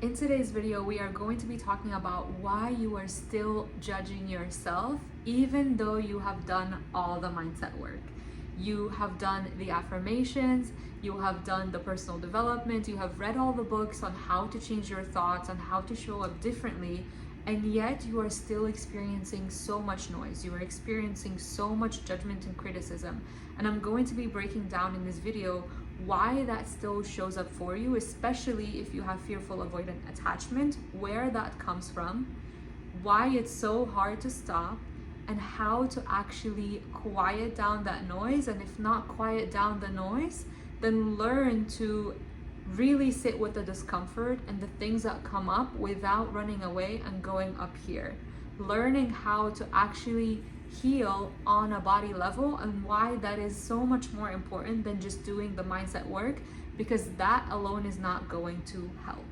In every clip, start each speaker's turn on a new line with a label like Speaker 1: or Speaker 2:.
Speaker 1: In today's video, we are going to be talking about why you are still judging yourself even though you have done all the mindset work. You have done the affirmations, you have done the personal development, you have read all the books on how to change your thoughts, on how to show up differently, and yet you are still experiencing so much noise. You are experiencing so much judgment and criticism. And I'm going to be breaking down in this video why that still shows up for you, especially if you have fearful avoidant attachment, where that comes from, why it's so hard to stop, and how to actually quiet down that noise. And if not quiet down the noise, then learn to really sit with the discomfort and the things that come up without running away and going up here. Learning how to actually heal on a body level, and why that is so much more important than just doing the mindset work, because that alone is not going to help.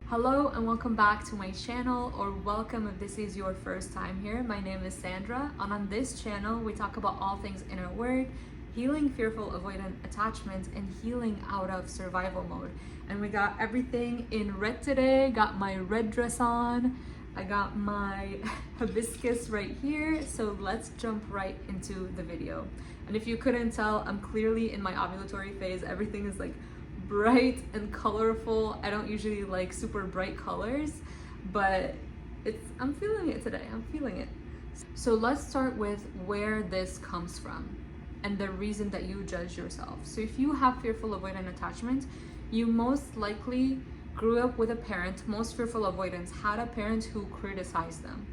Speaker 1: Hello and welcome back to my channel, or welcome if this is your first time here. My name is Sandra, and on this channel we talk about all things inner work, healing fearful avoidant attachment, and healing out of survival mode. And we got everything in red today. Got my red dress on, I got my hibiscus right here, so let's jump right into the video. And if you couldn't tell, I'm clearly in my ovulatory phase. Everything is like bright and colorful. I don't usually like super bright colors, but I'm feeling it today. I'm feeling it. So let's start with where this comes from and the reason that you judge yourself. So if you have fearful avoidant attachment, you most likely grew up with a parent. Most fearful avoidants had a parent who criticized them,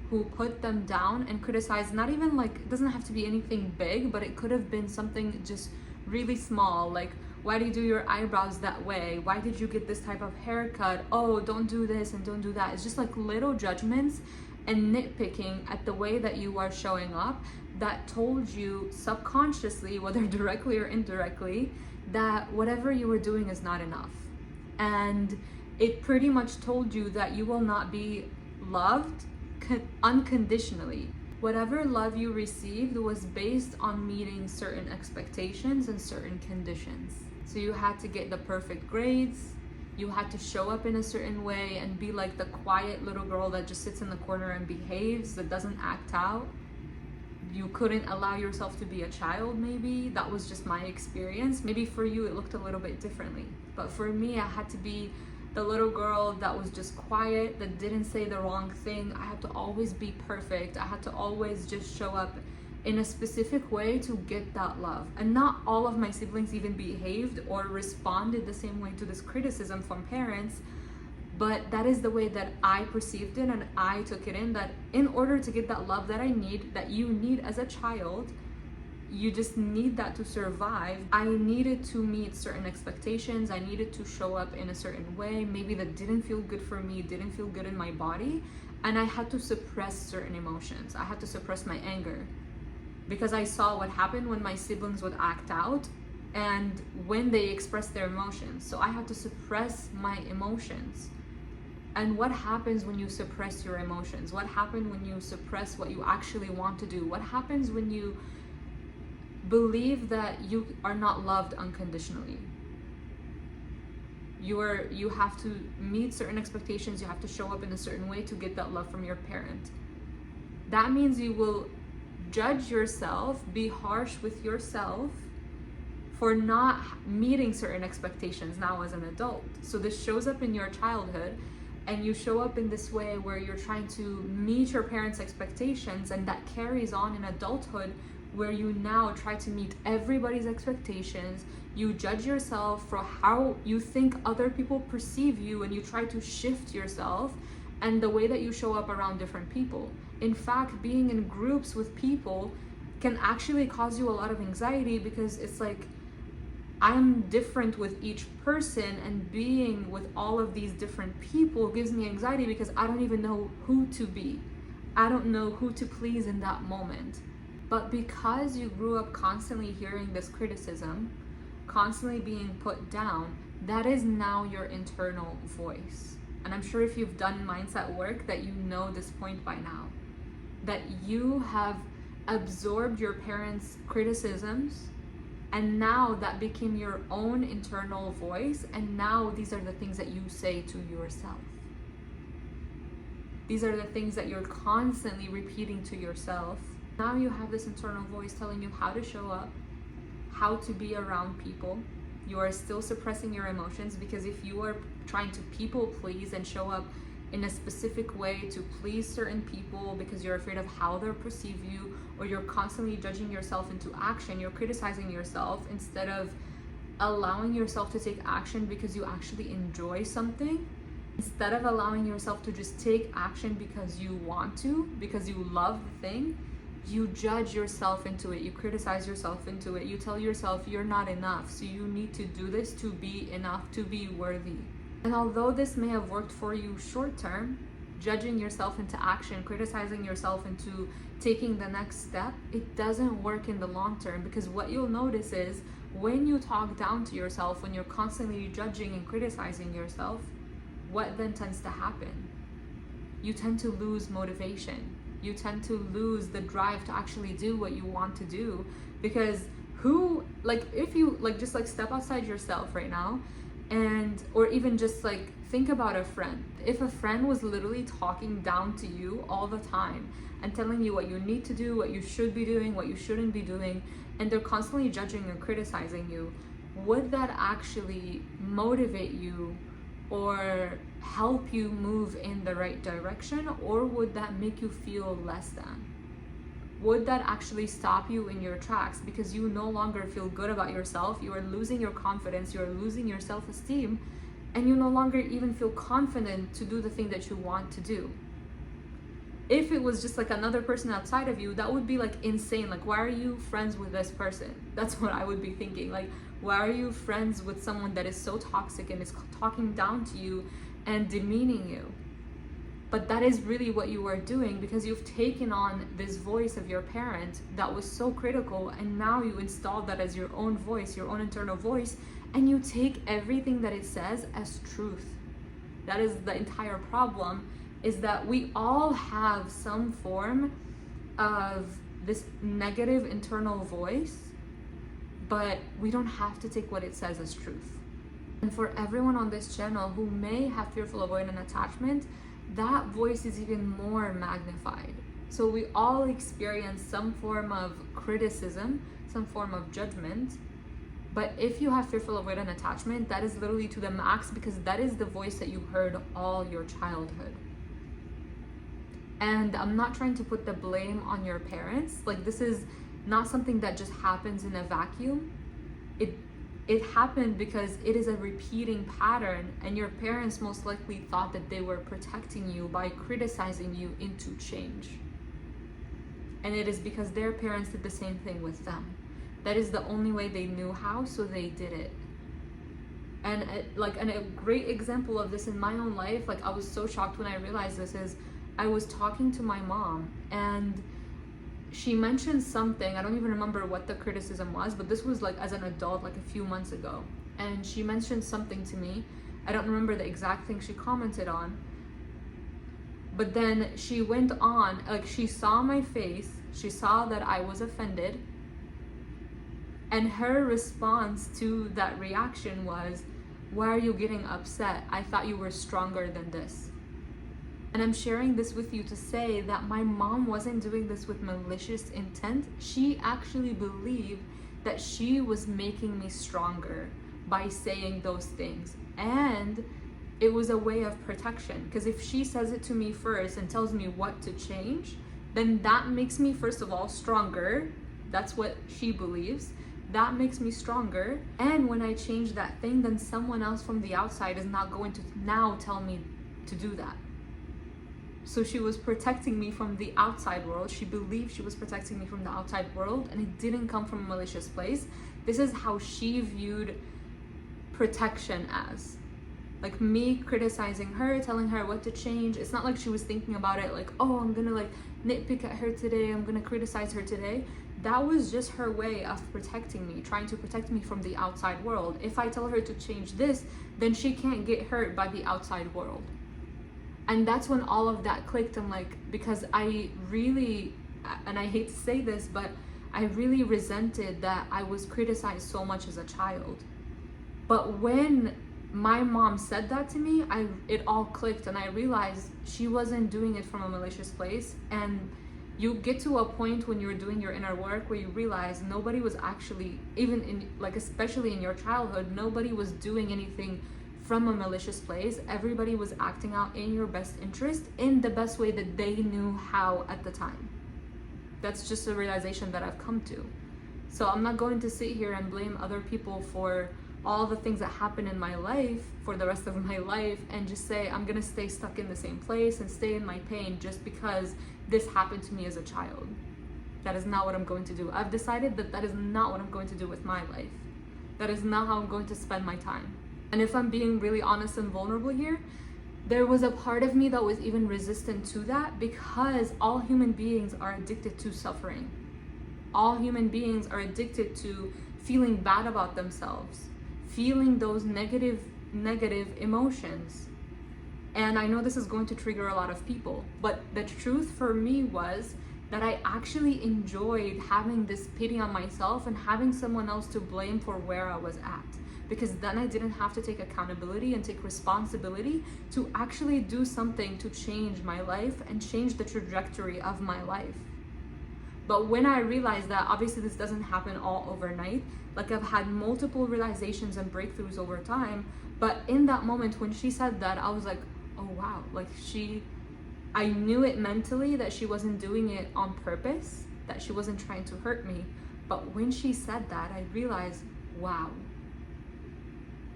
Speaker 1: who put them down and criticized. Not even like, it doesn't have to be anything big, but it could have been something just really small, like, why do you do your eyebrows that way? Why did you get this type of haircut? Oh, don't do this and don't do that. It's just like little judgments and nitpicking at the way that you are showing up that told you subconsciously, whether directly or indirectly, that whatever you were doing is not enough. And it pretty much told you that you will not be loved unconditionally. Whatever love you received was based on meeting certain expectations and certain conditions. So you had to get the perfect grades, you had to show up in a certain way and be like the quiet little girl that just sits in the corner and behaves, that doesn't act out. You couldn't allow yourself to be a child, maybe. That was just my experience. Maybe for you it looked a little bit differently. But for me, I had to be the little girl that was just quiet, that didn't say the wrong thing. I had to always be perfect. I had to always just show up in a specific way to get that love. And not all of my siblings even behaved or responded the same way to this criticism from parents, but that is the way that I perceived it, and I took it in, that in order to get that love that I need, that you need as a child, you just need that to survive. I needed to meet certain expectations. I needed to show up in a certain way, maybe that didn't feel good for me, didn't feel good in my body. And I had to suppress certain emotions. I had to suppress my anger, because I saw what happened when my siblings would act out and when they expressed their emotions. So I had to suppress my emotions. And what happens when you suppress your emotions? What happens when you suppress what you actually want to do? What happens when you believe that you are not loved unconditionally? You have to meet certain expectations, you have to show up in a certain way to get that love from your parent. That means you will judge yourself, be harsh with yourself for not meeting certain expectations now as an adult. So this shows up in your childhood, and you show up in this way where you're trying to meet your parents' expectations, and that carries on in adulthood, where you now try to meet everybody's expectations. You judge yourself for how you think other people perceive you, and you try to shift yourself and the way that you show up around different people. In fact, being in groups with people can actually cause you a lot of anxiety, because it's like, I'm different with each person, and being with all of these different people gives me anxiety because I don't even know who to be. I don't know who to please in that moment. But because you grew up constantly hearing this criticism, constantly being put down, that is now your internal voice. And I'm sure if you've done mindset work that you know this point by now, that you have absorbed your parents' criticisms And now that became your own internal voice, and now these are the things that you say to yourself. These are the things that you're constantly repeating to yourself. Now you have this internal voice telling you how to show up, how to be around people. You are still suppressing your emotions, because if you are trying to people please and show up in a specific way to please certain people because you're afraid of how they'll perceive you, or you're constantly judging yourself into action, you're criticizing yourself instead of allowing yourself to take action because you actually enjoy something, instead of allowing yourself to just take action because you want to, because you love the thing, you judge yourself into it, you criticize yourself into it, you tell yourself you're not enough, so you need to do this to be enough, to be worthy. And although this may have worked for you short term, judging yourself into action, criticizing yourself into taking the next step, it doesn't work in the long term, because what you'll notice is when you talk down to yourself, when you're constantly judging and criticizing yourself, what then tends to happen? You tend to lose motivation. You tend to lose the drive to actually do what you want to do, because if you just step outside yourself right now, or even just think about a friend. If a friend was literally talking down to you all the time and telling you what you need to do, what you should be doing, what you shouldn't be doing, and they're constantly judging and criticizing you, would that actually motivate you or help you move in the right direction, or would that make you feel less than? Would that actually stop you in your tracks because you no longer feel good about yourself? You are losing your confidence, you are losing your self-esteem, and you no longer even feel confident to do the thing that you want to do. If it was just another person outside of you, that would be insane. Why are you friends with this person? That's what I would be thinking. Why are you friends with someone that is so toxic and is talking down to you and demeaning you? But that is really what you are doing, because you've taken on this voice of your parent that was so critical, and now you install that as your own voice, your own internal voice, and you take everything that it says as truth. That is the entire problem, is that we all have some form of this negative internal voice, but we don't have to take what it says as truth. And for everyone on this channel who may have fearful avoidant attachment, that voice is even more magnified. So we all experience some form of criticism, some form of judgment. But if you have fearful avoidant attachment, that is literally to the max, because that is the voice that you heard all your childhood. And I'm not trying to put the blame on your parents. This is not something that just happens in a vacuum. It happened because it is a repeating pattern, and your parents most likely thought that they were protecting you by criticizing you into change. And it is because their parents did the same thing with them. That is the only way they knew how, so they did it. And a great example of this in my own life, I was so shocked when I realized this, is I was talking to my mom, and she mentioned something. I don't even remember what the criticism was, but this was as an adult, a few months ago. And she mentioned something to me. I don't remember the exact thing she commented on. But then she went on, she saw my face, she saw that I was offended. And her response to that reaction was, "Why are you getting upset? I thought you were stronger than this." And I'm sharing this with you to say that my mom wasn't doing this with malicious intent. She actually believed that she was making me stronger by saying those things. And it was a way of protection, because if she says it to me first and tells me what to change, then that makes me, first of all, stronger. That's what she believes. That makes me stronger. And when I change that thing, then someone else from the outside is not going to now tell me to do that. So she was protecting me from the outside world. She believed she was protecting me from the outside world, and it didn't come from a malicious place. This is how she viewed protection as. Me criticizing her, telling her what to change. It's not she was thinking about it oh, I'm gonna nitpick at her today, I'm gonna criticize her today. That was just her way of protecting me, trying to protect me from the outside world. If I tell her to change this, then she can't get hurt by the outside world. And that's when all of that clicked. I'm because I really, and I hate to say this, but I really resented that I was criticized so much as a child. But when my mom said that to me, it all clicked, and I realized she wasn't doing it from a malicious place. And you get to a point when you're doing your inner work where you realize nobody was actually, even in, like, especially in your childhood, nobody was doing anything from a malicious place. Everybody was acting out in your best interest in the best way that they knew how at the time. That's just a realization that I've come to. So I'm not going to sit here and blame other people for all the things that happen in my life for the rest of my life and just say I'm gonna stay stuck in the same place and stay in my pain just because this happened to me as a child. That is not what I'm going to do. I've decided that that is not what I'm going to do with my life. That is not how I'm going to spend my time. And if I'm being really honest and vulnerable here, there was a part of me that was even resistant to that, because all human beings are addicted to suffering. All human beings are addicted to feeling bad about themselves, feeling those negative emotions. And I know this is going to trigger a lot of people, but the truth for me was that I actually enjoyed having this pity on myself and having someone else to blame for where I was at, because then I didn't have to take accountability and take responsibility to actually do something to change my life and change the trajectory of my life. But when I realized that obviously this doesn't happen all overnight, like I've had multiple realizations and breakthroughs over time, but in that moment when she said that, I was like, oh wow, like I knew it mentally that she wasn't doing it on purpose, that she wasn't trying to hurt me. But when she said that, I realized, wow,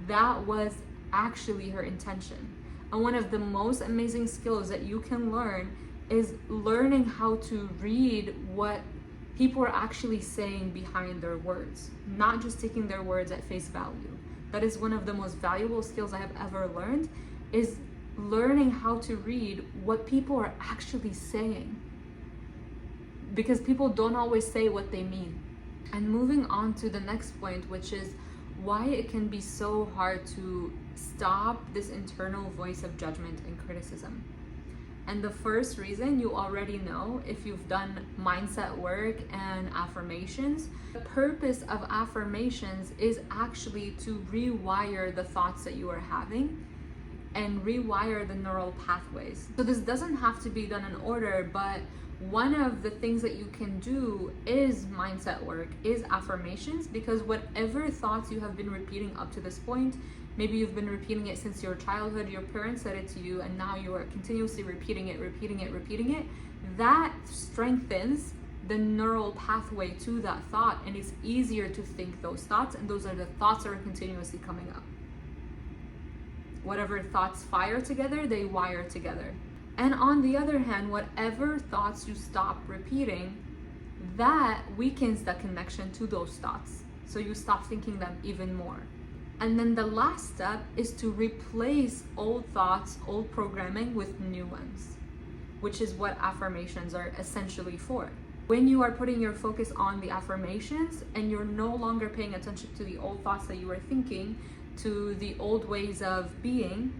Speaker 1: that was actually her intention. And one of the most amazing skills that you can learn is learning how to read what people are actually saying behind their words, not just taking their words at face value. That is one of the most valuable skills I have ever learned, is learning how to read what people are actually saying, because people don't always say what they mean. And moving on to the next point, which is why it can be so hard to stop this internal voice of judgment and criticism. And the first reason you already know if you've done mindset work and affirmations. The purpose of affirmations is actually to rewire the thoughts that you are having and rewire the neural pathways. So this doesn't have to be done in order, but one of the things that you can do is mindset work, is affirmations, because whatever thoughts you have been repeating up to this point, maybe you've been repeating it since your childhood, your parents said it to you, and now you are continuously repeating it, that strengthens the neural pathway to that thought, and it's easier to think those thoughts, and those are the thoughts that are continuously coming up. Whatever thoughts fire together, they wire together. And on the other hand, whatever thoughts you stop repeating, that weakens the connection to those thoughts. So you stop thinking them even more. And then the last step is to replace old thoughts, old programming with new ones, which is what affirmations are essentially for. When you are putting your focus on the affirmations and you're no longer paying attention to the old thoughts that you were thinking, to the old ways of being,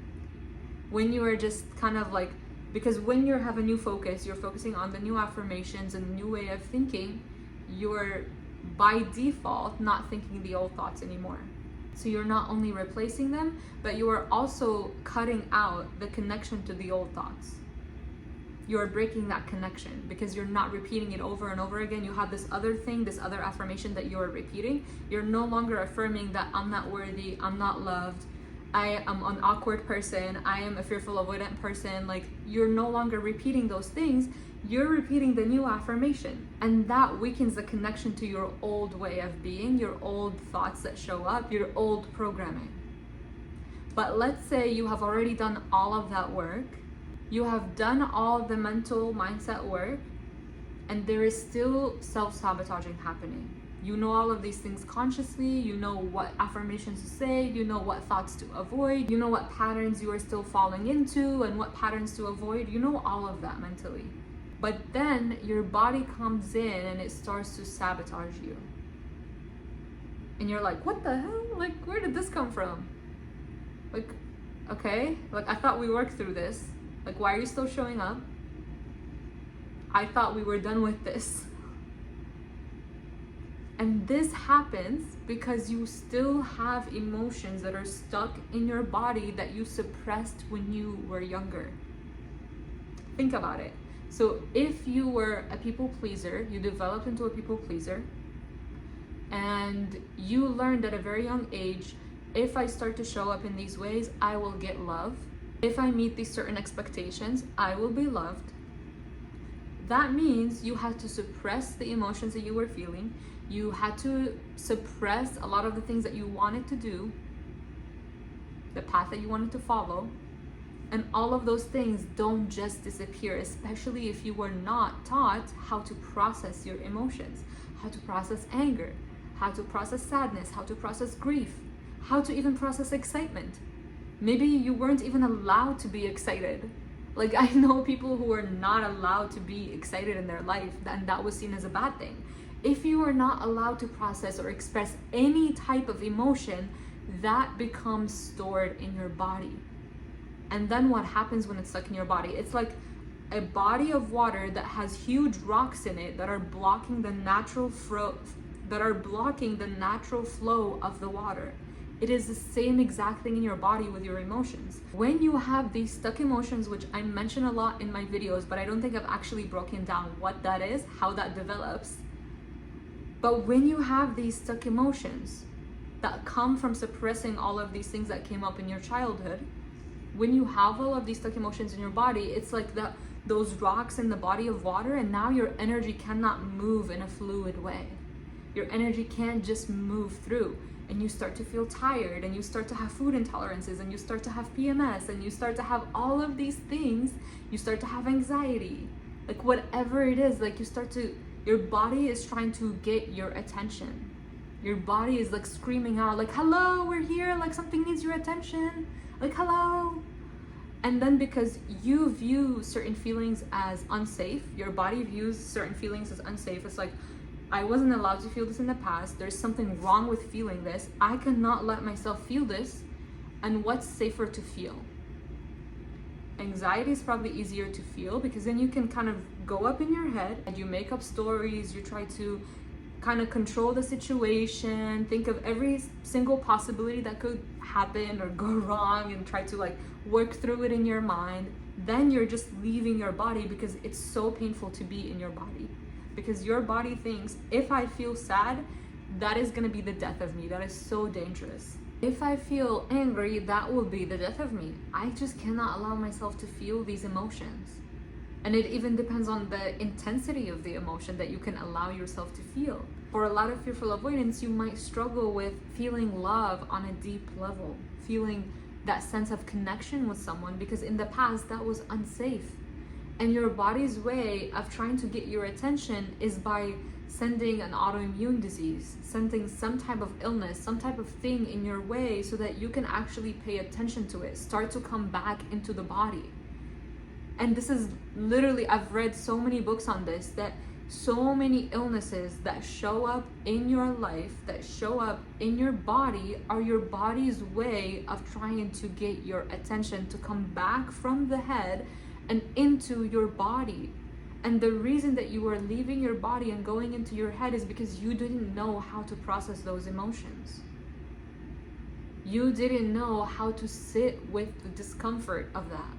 Speaker 1: when you are just kind of like, because when you have a new focus, you're focusing on the new affirmations and the new way of thinking, you're by default not thinking the old thoughts anymore. So you're not only replacing them, but you are also cutting out the connection to the old thoughts. You're breaking that connection because you're not repeating it over and over again. You have this other thing, this other affirmation that you're repeating. You're no longer affirming that I'm not worthy, I'm not loved, I am an awkward person, I am a fearful, avoidant person. Like, you're no longer repeating those things. You're repeating the new affirmation, and that weakens the connection to your old way of being, your old thoughts that show up, your old programming. But let's say you have already done all of that work, you have done all the mental mindset work, and there is still self-sabotaging happening. You know all of these things consciously, you know what affirmations to say, you know what thoughts to avoid, you know what patterns you are still falling into and what patterns to avoid, you know all of that mentally. But then your body comes in and it starts to sabotage you. And you're like, what the hell? Like, where did this come from? Like, okay, like I thought we worked through this. Like, why are you still showing up? I thought we were done with this. And this happens because you still have emotions that are stuck in your body that you suppressed when you were younger. Think about it. So if you were a people pleaser, you developed into a people pleaser, and you learned at a very young age, if I start to show up in these ways, I will get love. If I meet these certain expectations, I will be loved. That means you had to suppress the emotions that you were feeling. You had to suppress a lot of the things that you wanted to do, the path that you wanted to follow. And all of those things don't just disappear, especially if you were not taught how to process your emotions, how to process anger, how to process sadness, how to process grief, how to even process excitement. Maybe you weren't even allowed to be excited. Like, I know people who were not allowed to be excited in their life, and that was seen as a bad thing. If you are not allowed to process or express any type of emotion, that becomes stored in your body. And then what happens when it's stuck in your body? It's like a body of water that has huge rocks in it that are blocking the natural flow of the water. It is the same exact thing in your body with your emotions. When you have these stuck emotions, which I mention a lot in my videos, but I don't think I've actually broken down what that is, how that develops. But when you have these stuck emotions that come from suppressing all of these things that came up in your childhood, when you have all of these stuck emotions in your body, it's like those rocks in the body of water, and now your energy cannot move in a fluid way. Your energy can't just move through, and you start to feel tired, and you start to have food intolerances, and you start to have PMS, and you start to have all of these things. You start to have anxiety, like whatever it is, like your body is trying to get your attention. Your body is like screaming out, like, hello, we're here, like something needs your attention, like, hello. And then because you view certain feelings as unsafe, your body views certain feelings as unsafe. It's like, I wasn't allowed to feel this in the past. There's something wrong with feeling this. I cannot let myself feel this. And what's safer to feel? Anxiety is probably easier to feel because then you can kind of go up in your head and you make up stories. You try to kind of control the situation, think of every single possibility that could happen or go wrong, and try to like work through it in your mind. Then you're just leaving your body because it's so painful to be in your body. Because your body thinks, if I feel sad, that is going to be the death of me. That is so dangerous. If I feel angry, that will be the death of me. I just cannot allow myself to feel these emotions. And it even depends on the intensity of the emotion that you can allow yourself to feel. For a lot of fearful avoidance, you might struggle with feeling love on a deep level, feeling that sense of connection with someone, because in the past that was unsafe. And your body's way of trying to get your attention is by sending an autoimmune disease, sending some type of illness, some type of thing in your way so that you can actually pay attention to it, start to come back into the body. And this is literally, I've read so many books on this, that so many illnesses that show up in your life, that show up in your body, are your body's way of trying to get your attention to come back from the head and into your body. And the reason that you are leaving your body and going into your head is because you didn't know how to process those emotions. You didn't know how to sit with the discomfort of that.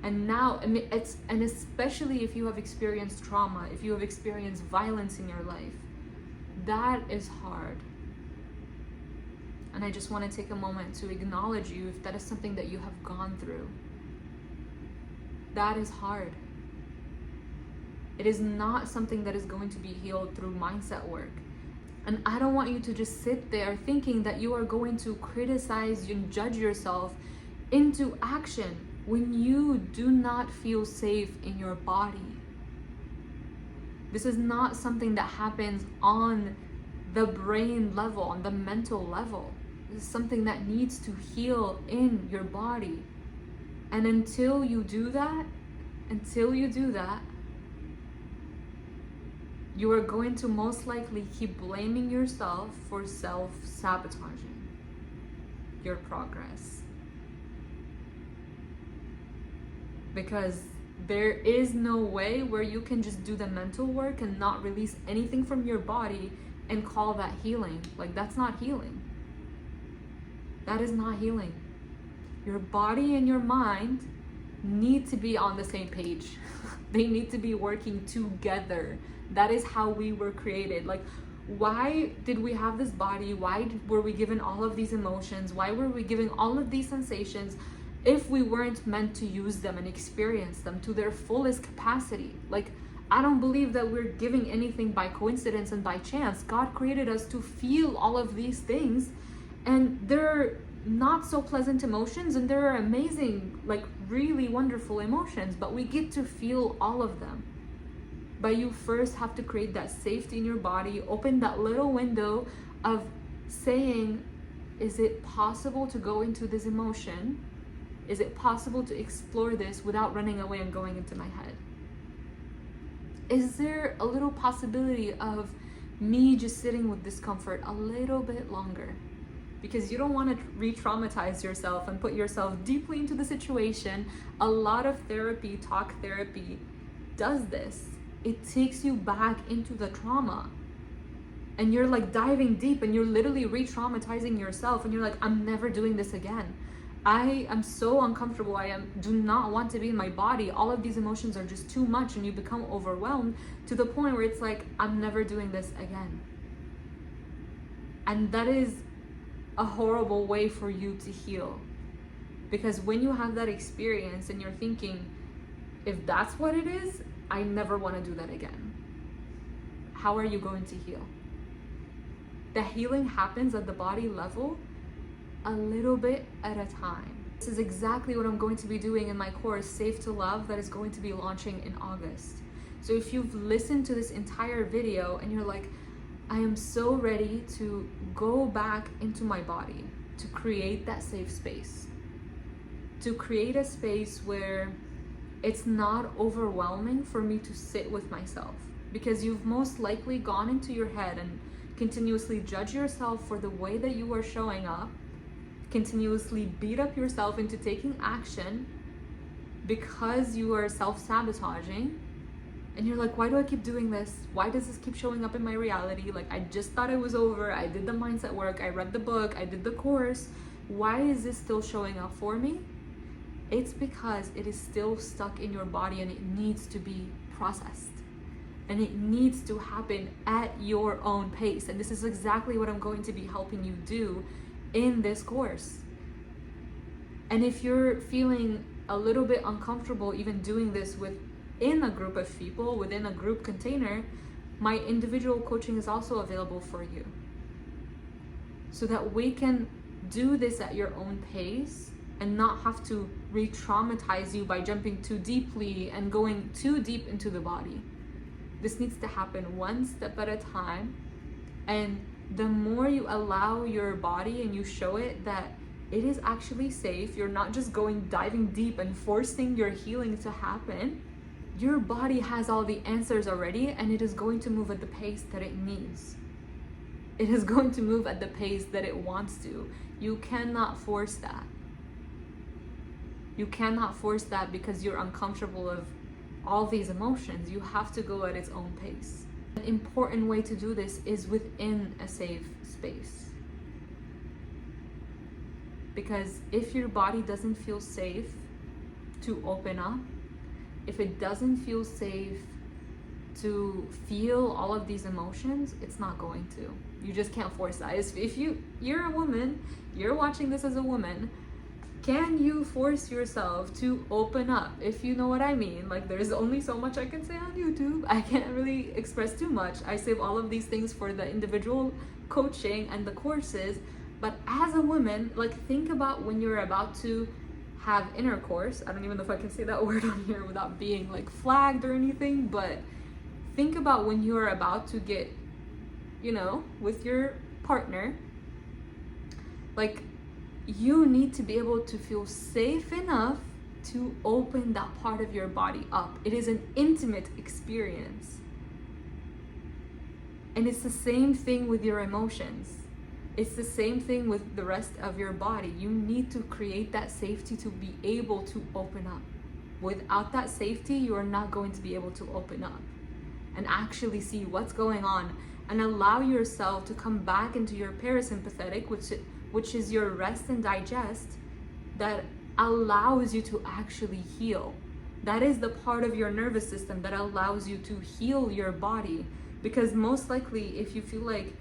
Speaker 1: And now, and especially if you have experienced trauma, if you have experienced violence in your life, that is hard. And I just want to take a moment to acknowledge you if that is something that you have gone through. That is hard. It is not something that is going to be healed through mindset work. And I don't want you to just sit there thinking that you are going to criticize and judge yourself into action when you do not feel safe in your body. This is not something that happens on the brain level, on the mental level. This is something that needs to heal in your body. And until you do that, you are going to most likely keep blaming yourself for self-sabotaging your progress. Because There is no way where you can just do the mental work and not release anything from your body and call that healing. Like, that's not healing. That is not healing. Your body and your mind need to be on the same page. They need to be working together. That is how we were created. Like, why did we have this body? Why were we given all of these emotions? Why were we given all of these sensations if we weren't meant to use them and experience them to their fullest capacity? Like, I don't believe that we're giving anything by coincidence and by chance. God created us to feel all of these things, and they're not so pleasant emotions, and there are amazing, like really wonderful emotions, but we get to feel all of them. But you first have to create that safety in your body, open that little window of saying, is it possible to go into this emotion? Is it possible to explore this without running away and going into my head? Is there a little possibility of me just sitting with discomfort a little bit longer? Because you don't want to re-traumatize yourself and put yourself deeply into the situation. A lot of therapy, talk therapy, does this. It takes you back into the trauma. And you're like diving deep and you're literally re-traumatizing yourself, and you're like, I'm never doing this again. I am so uncomfortable. Do not want to be in my body. All of these emotions are just too much, and you become overwhelmed to the point where it's like, I'm never doing this again. And that is a horrible way for you to heal. Because when you have that experience and you're thinking, if that's what it is, I never want to do that again, how are you going to heal? The healing happens at the body level, a little bit at a time. This is exactly what I'm going to be doing in my course, Safe to Love, that is going to be launching in August. So if you've listened to this entire video and you're like, I am so ready to go back into my body, to create that safe space, to create a space where it's not overwhelming for me to sit with myself, because you've most likely gone into your head and continuously judge yourself for the way that you are showing up, continuously beat up yourself into taking action because you are self-sabotaging. And you're like, why do I keep doing this? Why does this keep showing up in my reality? Like, I just thought it was over. I did the mindset work. I read the book. I did the course. Why is this still showing up for me? It's because it is still stuck in your body, and it needs to be processed. And it needs to happen at your own pace. And this is exactly what I'm going to be helping you do in this course. And if you're feeling a little bit uncomfortable even doing this within a group of people, within a group container, my individual coaching is also available for you, so that we can do this at your own pace and not have to re-traumatize you by jumping too deeply and going too deep into the body. This needs to happen one step at a time. And the more you allow your body and you show it that it is actually safe, you're not just diving deep and forcing your healing to happen, your body has all the answers already, and it is going to move at the pace that it needs. It is going to move at the pace that it wants to. You cannot force that. You cannot force that because you're uncomfortable of all these emotions. You have to go at its own pace. An important way to do this is within a safe space. Because if your body doesn't feel safe to open up, if it doesn't feel safe to feel all of these emotions, it's not going to. You just can't force that. If you're a woman, you're watching this as a woman, can you force yourself to open up? If you know what I mean. Like, there's only so much I can say on YouTube. I can't really express too much. I save all of these things for the individual coaching and the courses. But as a woman, like, think about when you're about to have intercourse. I don't even know if I can say that word on here without being like flagged or anything, but think about when you're about to get, with your partner. Like, you need to be able to feel safe enough to open that part of your body up. It is an intimate experience. And it's the same thing with your emotions. It's the same thing with the rest of your body. You need to create that safety to be able to open up. Without that safety, you are not going to be able to open up and actually see what's going on and allow yourself to come back into your parasympathetic, which is your rest and digest, that allows you to actually heal. That is the part of your nervous system that allows you to heal your body. Because most likely, if you feel like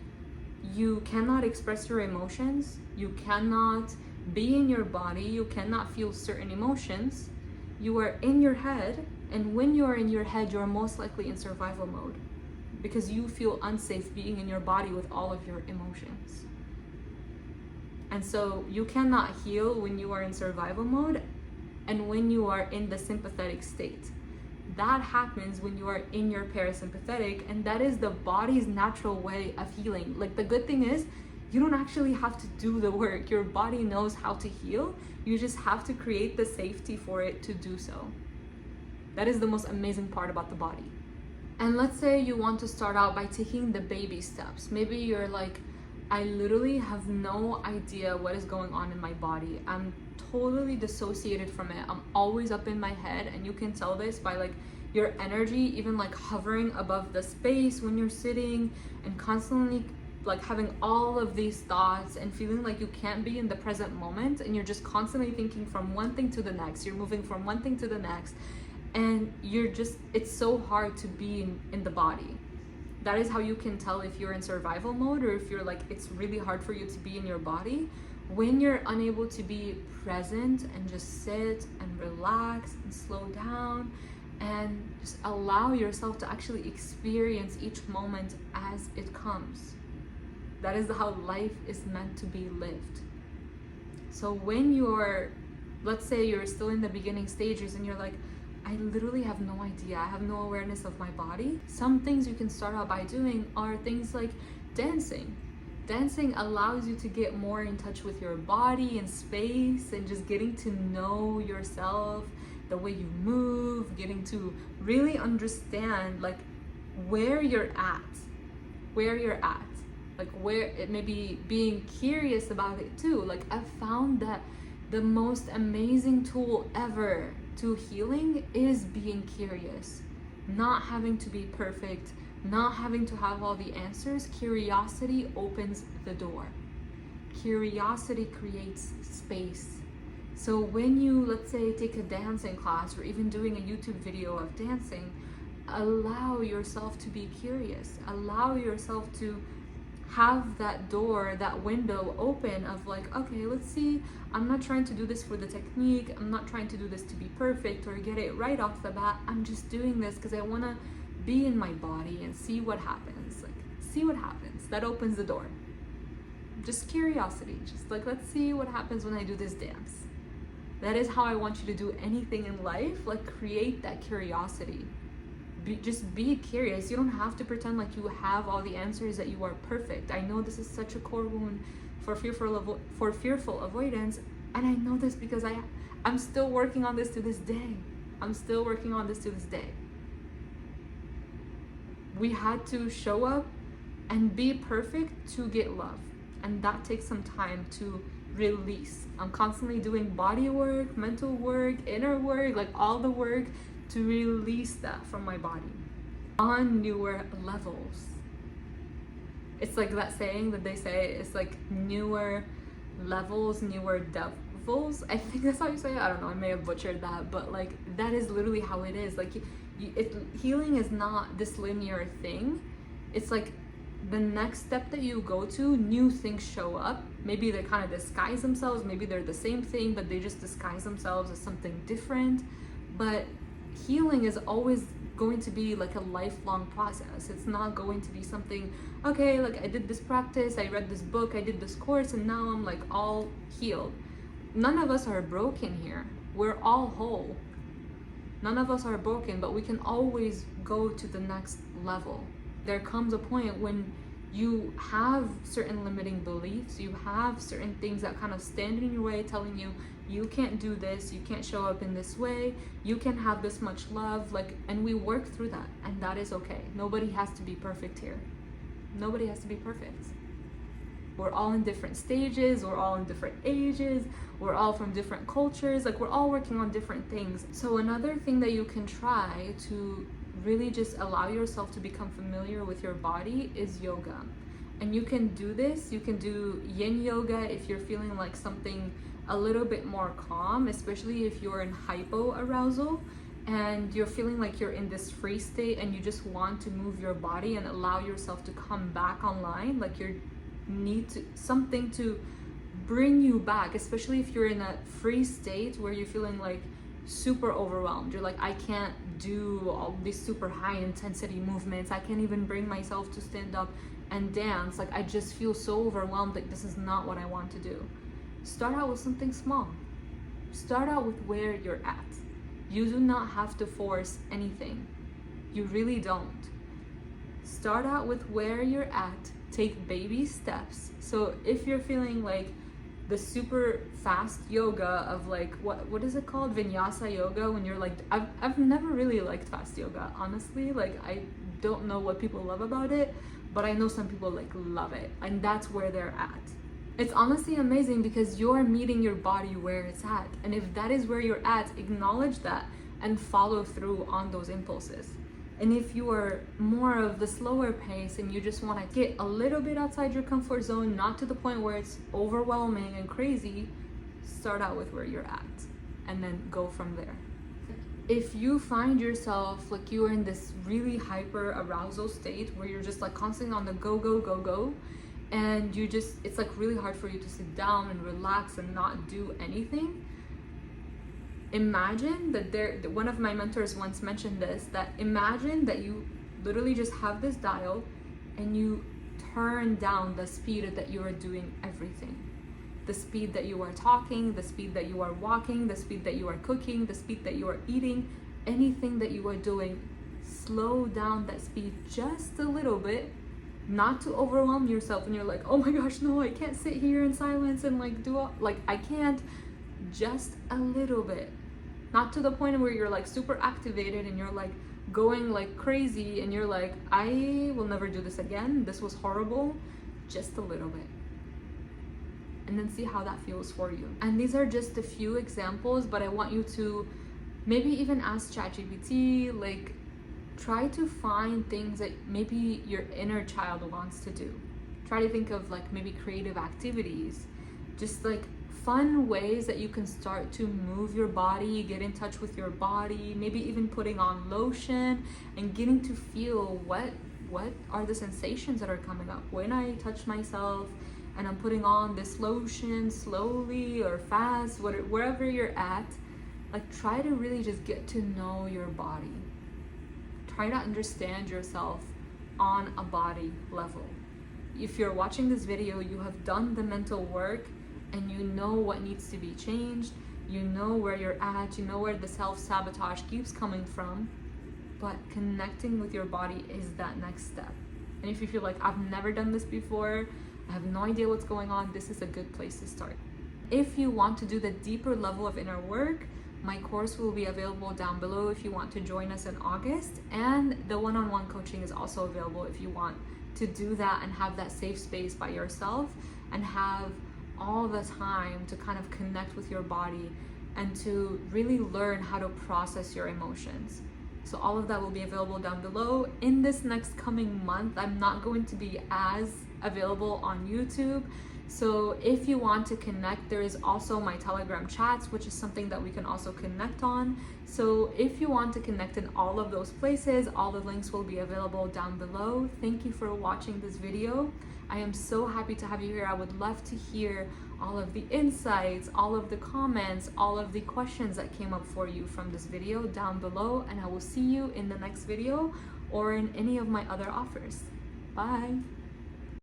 Speaker 1: you cannot express your emotions, you cannot be in your body, you cannot feel certain emotions, you are in your head, and when you are in your head, you're most likely in survival mode because you feel unsafe being in your body with all of your emotions. And so you cannot heal when you are in survival mode and when you are in the sympathetic state. That happens when you are in your parasympathetic, and that is the body's natural way of healing. Like, the good thing is, you don't actually have to do the work. Your body knows how to heal. You just have to create the safety for it to do so. That is the most amazing part about the body. And let's say you want to start out by taking the baby steps. Maybe you're like, I literally have no idea what is going on in my body. I'm totally dissociated from it. I'm always up in my head, and you can tell this by like your energy even like hovering above the space when you're sitting, and constantly like having all of these thoughts and feeling like you can't be in the present moment, and you're just constantly thinking from one thing to the next. You're moving from one thing to the next, and it's so hard to be in the body. That is how you can tell if you're in survival mode, or if you're like, it's really hard for you to be in your body, when you're unable to be present and just sit and relax and slow down and just allow yourself to actually experience each moment as it comes. That is how life is meant to be lived. So when you're, let's say you're still in the beginning stages and you're like, I literally have no idea, I have no awareness of my body. Some things you can start out by doing are things like dancing. Dancing allows you to get more in touch with your body and space, and just getting to know yourself, the way you move, getting to really understand like where you're at, like where it may be, being curious about it too. Like, I've found that the most amazing tool ever to healing is being curious, not having to be perfect, not having to have all the answers. Curiosity opens the door. Curiosity creates space. So when you, let's say, take a dancing class or even doing a YouTube video of dancing, allow yourself to be curious. Allow yourself to have that door, that window open of like, okay, let's see, I'm not trying to do this for the technique. I'm not trying to do this to be perfect or get it right off the bat. I'm just doing this because I want to be in my body and see what happens. Like, see what happens. That opens the door. Just curiosity. Just like, let's see what happens when I do this dance. That is how I want you to do anything in life. Like, create that curiosity. Just be curious. You don't have to pretend like you have all the answers, that you are perfect. I know this is such a core wound for fearful avoidance, and I know this because I'm still working on this to this day. We had to show up and be perfect to get love, and that takes some time to release. I'm constantly doing body work, mental work, inner work, like all the work to release that from my body on newer levels. It's like that saying that they say, it's like newer levels, newer devils. I think that's how you say it. I don't know, I may have butchered that, but like that is literally how it is. Like healing is not this linear thing. It's like the next step that you go to, new things show up. Maybe they kind of disguise themselves, maybe they're the same thing, but they just disguise themselves as something different. But healing is always going to be like a lifelong process. It's not going to be something, okay, like I did this practice, I read this book, I did this course, and now I'm like all healed. None of us are broken here. We're all whole. None of us are broken, but we can always go to the next level. There comes a point when you have certain limiting beliefs, you have certain things that kind of stand in your way, telling you, you can't do this, you can't show up in this way, you can have this much love, like, and we work through that, and that is okay. Nobody has to be perfect here. Nobody has to be perfect. We're all in different stages, we're all in different ages, we're all from different cultures, like we're all working on different things. So another thing that you can try to really just allow yourself to become familiar with your body is yoga. And you can do this, you can do yin yoga if you're feeling like something a little bit more calm, especially if you're in hypoarousal and you're feeling like you're in this free state and you just want to move your body and allow yourself to come back online, like you need to something to bring you back, especially if you're in a free state where you're feeling like super overwhelmed. You're like, I can't do all these super high intensity movements, I can't even bring myself to stand up and dance, like I just feel so overwhelmed, like this is not what I want to do. Start out with something small. Start out with where you're at. You do not have to force anything. You really don't. Start out with where you're at. Take baby steps. So if you're feeling like the super fast yoga of like, what is it called? Vinyasa yoga, when you're like, I've never really liked fast yoga, honestly. Like I don't know what people love about it, but I know some people like love it, and that's where they're at. It's honestly amazing because you're meeting your body where it's at. And if that is where you're at, acknowledge that and follow through on those impulses. And if you are more of the slower pace and you just want to get a little bit outside your comfort zone, not to the point where it's overwhelming and crazy, start out with where you're at and then go from there. If you find yourself like you are in this really hyper arousal state where you're just like constantly on the go, and you just, it's like really hard for you to sit down and relax and not do anything, imagine that one of my mentors once mentioned this, that imagine that you literally just have this dial and you turn down the speed that you are doing everything. The speed that you are talking, the speed that you are walking, the speed that you are cooking, the speed that you are eating, anything that you are doing, slow down that speed just a little bit, not to overwhelm yourself and you're like, oh my gosh, no, I can't sit here in silence and like I can't. Just a little bit, not to the point where you're like super activated and you're like going like crazy and you're like, I will never do this again, this was horrible. Just a little bit, and then see how that feels for you. And these are just a few examples, but I want you to maybe even ask ChatGPT, like try to find things that maybe your inner child wants to do. Try to think of like maybe creative activities, just like fun ways that you can start to move your body, get in touch with your body, maybe even putting on lotion and getting to feel what are the sensations that are coming up when I touch myself and I'm putting on this lotion slowly or fast, wherever you're at. Like try to really just get to know your body. Try to understand yourself on a body level. If you're watching this video, you have done the mental work and you know what needs to be changed, you know where you're at, you know where the self-sabotage keeps coming from, but connecting with your body is that next step. And if you feel like, I've never done this before, I have no idea what's going on, this is a good place to start. If you want to do the deeper level of inner work, my course will be available down below if you want to join us in August, and the one-on-one coaching is also available if you want to do that and have that safe space by yourself and have all the time to kind of connect with your body and to really learn how to process your emotions. So all of that will be available down below. In this next coming month, I'm not going to be as available on YouTube. So if you want to connect, there is also my Telegram chats, which is something that we can also connect on. So if you want to connect in all of those places, all the links will be available down below. Thank you for watching this video. I am so happy to have you here. I would love to hear all of the insights, all of the comments, all of the questions that came up for you from this video down below, and I will see you in the next video or in any of my other offers. Bye.